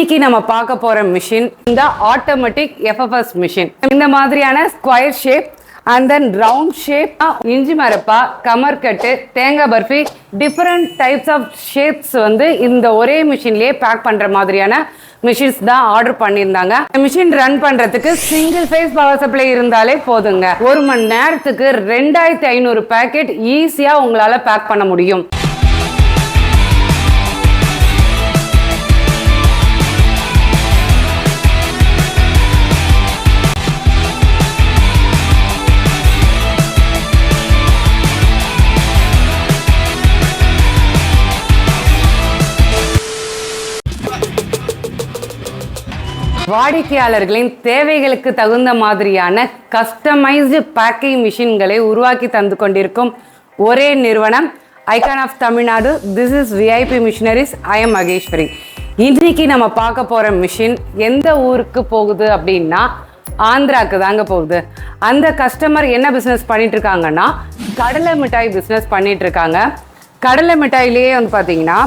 இன்னைக்கு நம்ம பார்க்க போற மிஷின் இந்த ஆட்டோமேட்டிக் FFS மிஷின். இந்த மாதிரியான square shape and then round shape, இஞ்சி மரப்பா, கமர்கட்டு, தேங்காய் barfi, different types of shapes வந்து இந்த ஒரே மிஷின்லயே பேக் பண்ற மாதிரியான மிஷின்ஸ் தான் ஆர்டர் பண்ணியிருந்தாங்க. மிஷின் ரன் பண்றதுக்கு சிங்கிள் ஃபேஸ் பவர் சப்ளை இருந்தாலே போதுங்க. ஒரு மணி நேரத்துக்கு 2500 பேக்கெட் ஈஸியா உங்களால பேக் பண்ண முடியும். வாடிக்கையாளர்களின் தேவைகளுக்கு தகுந்த மாதிரியான கஸ்டமைஸ்டு பேக்கிங் மிஷின்களை உருவாக்கி தந்து கொண்டிருக்கும் ஒரே நிறுவனம் icon of Tamil Nadu. This is VIP machineries. I am Maheswari. இன்னைக்கு நம்ம பார்க்க போகிற மிஷின் எந்த ஊருக்கு போகுது அப்படின்னா ஆந்திராவுக்கு தாங்க போகுது. அந்த கஸ்டமர் என்ன பிஸ்னஸ் பண்ணிட்டு இருக்காங்கன்னா கடலை மிட்டாய் பிஸ்னஸ் பண்ணிட்டு இருக்காங்க. கடலை மிட்டாயிலேயே வந்து பார்த்தீங்கன்னா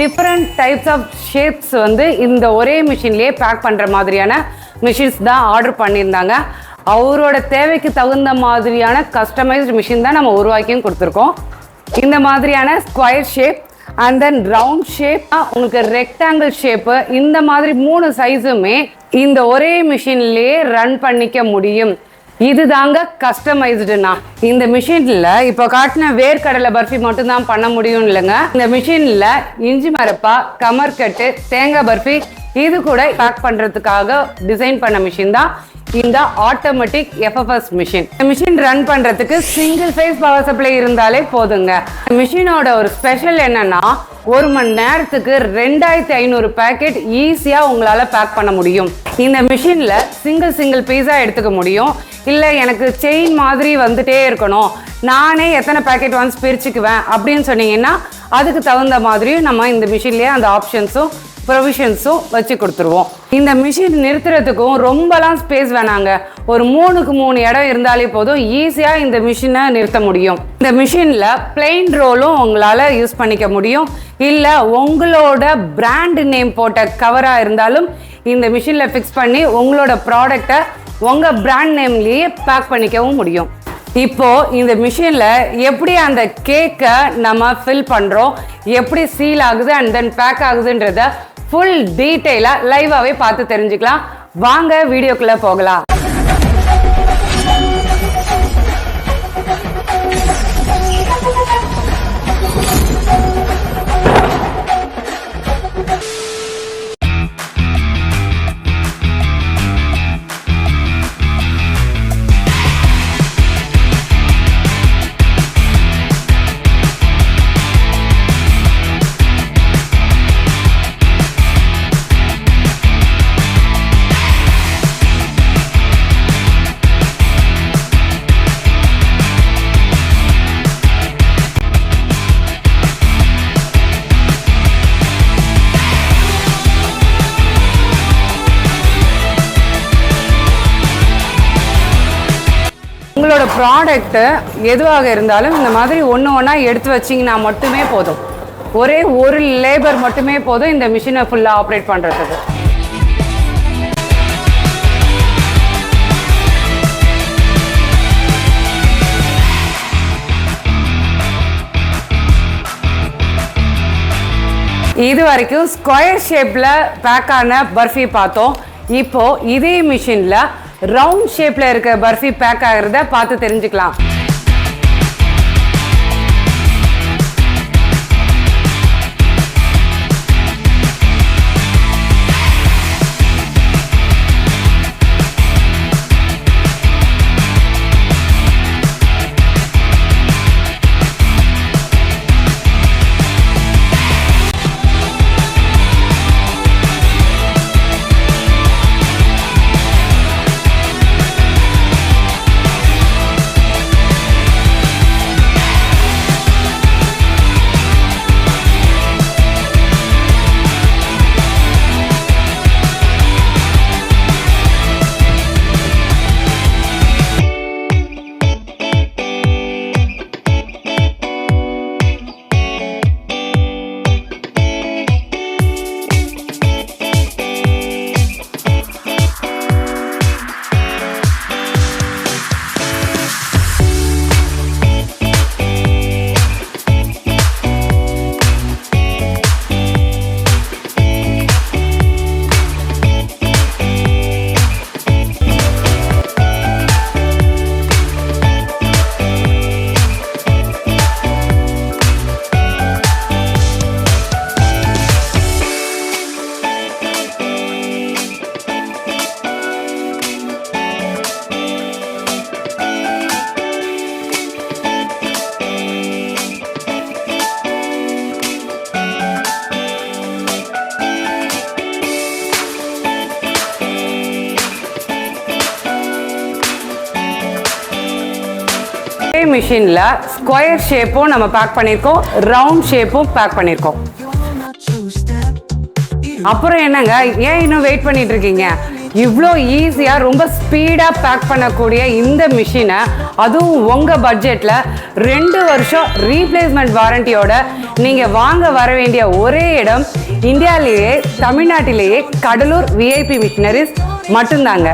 டிஃப்ரெண்ட் டைப்ஸ் ஆஃப் ஷேப்ஸ் வந்து இந்த ஒரே மிஷின்லேயே பேக் பண்ணுற மாதிரியான மிஷின்ஸ் தான் ஆர்டர் பண்ணியிருந்தாங்க. அவரோட தேவைக்கு தகுந்த மாதிரியான கஸ்டமைஸ்டு மிஷின் தான் நம்ம உருவாக்கியும் கொடுத்துருக்கோம். இந்த மாதிரியான square shape and then round shape, உங்களுக்கு ரெக்டாங்கிள் ஷேப்பு, இந்த மாதிரி 3 சைஸுமே இந்த ஒரே மிஷின்லேயே ரன் பண்ணிக்க முடியும். இது தாங்க கஸ்டமைஸ்டுனா. இந்த மிஷின்ல இப்போ காட்டின வேர்க்கடலை பர்ஃபி மட்டும் தான் பண்ண முடியும் இல்லைங்க. இந்த மிஷின்ல இஞ்சி மரப்பா, கமர்கட்டு, தேங்காய் பர்ஃபி இது கூட பேக் பண்றதுக்காக டிசைன் பண்ண மிஷின் தான் இந்த ஆட்டோமேட்டிக் FFS மிஷின். இந்த மிஷின் ரன் பண்றதுக்கு சிங்கிள் ஃபேஸ் பவர் சப்ளை இருந்தாலே போதுங்க. மிஷினோட ஒரு ஸ்பெஷல் என்னன்னா ஒரு மணி நேரத்துக்கு 2500 பேக்கெட் ஈஸியா உங்களால பேக் பண்ண முடியும். இந்த மிஷின்ல சிங்கிள் பீஸா எடுத்துக்க முடியும். இல்லை எனக்கு செயின் மாதிரி வந்துட்டே இருக்கணும், நானே எத்தனை பேக்கெட் ஒன்ஸ் பிரிச்சுக்குவேன் அப்படின்னு சொன்னீங்கன்னா அதுக்கு தகுந்த மாதிரியும் நம்ம இந்த மிஷின்லேயே அந்த ஆப்ஷன்ஸும் ப்ரொவிஷன்ஸும் வச்சு கொடுத்துருவோம். இந்த மிஷின் நிறுத்துறதுக்கும் ரொம்பலாம் ஸ்பேஸ் வேணாங்க. ஒரு 3க்கு 3 இடம் இருந்தாலே போதும், ஈஸியாக இந்த மிஷினை நிறுத்த முடியும். இந்த மிஷினில் பிளெயின் ரோலும் உங்களால் யூஸ் பண்ணிக்க முடியும். இல்லை உங்களோட பிராண்ட் நேம் போட்ட கவராக இருந்தாலும் இந்த மிஷினில் ஃபிக்ஸ் பண்ணி உங்களோட ப்ராடக்டை உங்கள் பிராண்ட் நேம்லேயே பேக் பண்ணிக்கவும் முடியும். இப்போ இந்த மிஷினில் எப்படி அந்த கேக்கை நம்ம ஃபில் பண்ணுறோம், எப்படி சீல் ஆகுது அண்ட் தென் பேக் ஆகுதுன்றத ஃபுல் டீட்டெயிலாக லைவாகவே பார்த்து தெரிஞ்சுக்கலாம். வாங்க வீடியோக்குள்ளே போகலாம். உங்களோட ப்ராடக்ட் எதுவாக இருந்தாலும் இந்த மாதிரி ஒன்றா எடுத்து வச்சிங்கன்னா மட்டுமே போதும். ஒரே ஒரு லேபர் மட்டுமே போதும் இந்த மிஷினை ஃபுல்லாக ஆப்ரேட் பண்ணுறதுக்கு. இது வரைக்கும் ஸ்கொயர் ஷேப்பில் பேக் ஆன பர்ஃபி பார்த்தோம். இப்போ இதே மிஷினில் ரவுண்ட் ஷேப்ல இருக்க பர்ஃபி பேக் ஆகிறத பார்த்து தெரிஞ்சுக்கலாம். மிஷினில் ஸ்கொயர் ஷேப்பும் நம்ம பேக் பண்ணியிருக்கோம், ரவுண்ட் ஷேப்பும் பேக் பண்ணியிருக்கோம். அப்புறம் என்னங்க, ஏன் இன்னும் வெயிட் பண்ணிட்டு இருக்கீங்க? இவ்வளோ ஈஸியாக ரொம்ப ஸ்பீடாக பேக் பண்ணக்கூடிய இந்த மிஷினை, அதுவும் உங்கள் பட்ஜெட்டில் 2 வருஷம் ரீப்ளேஸ்மெண்ட் வாரண்டியோட நீங்கள் வாங்க வர வேண்டிய ஒரே இடம் இந்தியாவிலேயே தமிழ்நாட்டிலேயே கடலூர் விஐபி மிஷினரிஸ் மட்டும்தாங்க.